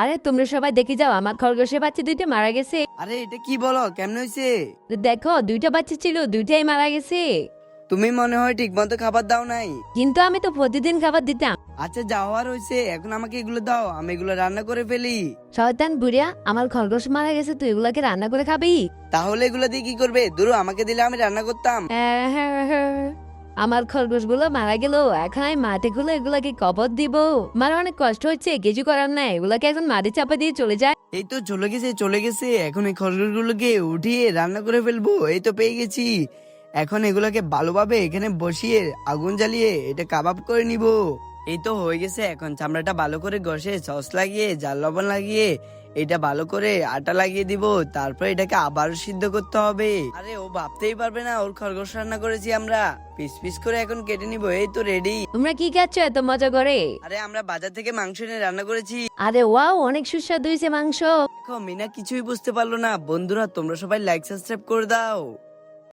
আরে তোমরা সবাই দেখে যাও, আমার খরগোশের বাচ্চা দুইটা মারা গেছে। আরে এটা কি বলো, কেমন হয়েছে? দেখো, দুইটা বাচ্চা ছিল, দুইটাই মারা গেছে। তুমি মনে হয় ঠিক মতো খাবার দাও নাই। কিন্তু আমি তো প্রতিদিন খাবার দিতাম। আচ্ছা যা হওয়ার হয়েছে, এখন আমাকে এগুলো দাও, আমি এগুলো রান্না করে ফেলি। শয়তান বুড়িয়া, আমার খরগোশ মারা গেছে, তুই এগুলাকে রান্না করে খাবি? তাহলে এগুলো দিয়ে কি করবে? দূর, আমাকে দিলে আমি রান্না করতাম। আমার খরগোশ গুলো মারা গেল, এখন আমি মাঠে গুলো এগুলাকে কবর দিব। আমার অনেক কষ্ট হচ্ছে, কিছু করার নাই, এগুলাকে এখন মাটি চাপা দিয়ে চলে যায়। এই তো চলে গেছে চলে গেছে, এখন এই খরগোশগুলোকে উঠিয়ে রান্না করে ফেলবো। এই তো পেয়ে গেছি। এখন এগুলোকে ভালোভাবে এখানে বসিয়ে আগুন জ্বালিয়ে এটা কাবাব করে নিব। এই তো হয়ে গেছে। এখন চামড়াটা ভালো করে ঘষে সস লাগিয়ে জাল লবণ লাগিয়ে এটা ভালো করে আটা লাগিয়ে দিব। তারপর এটাকে আবারও সিদ্ধ করতে হবে। আরে ও ভাবতেই পারবে না ওর খরগোশ রান্না করেছি আমরা। পিস পিস করে এখন কেটে নিব। এই তো রেডি। তোমরা কি খাচ্ছ এত মজা করে? আরে আমরা বাজার থেকে মাংস এনে রান্না করেছি। আরে ওয়াও, অনেক সুস্বাদু হয়েছে মাংস। দেখো মিনা কিছুই বুঝতে পারলো না। বন্ধুরা তোমরা সবাই লাইক সাবস্ক্রাইব করে দাও।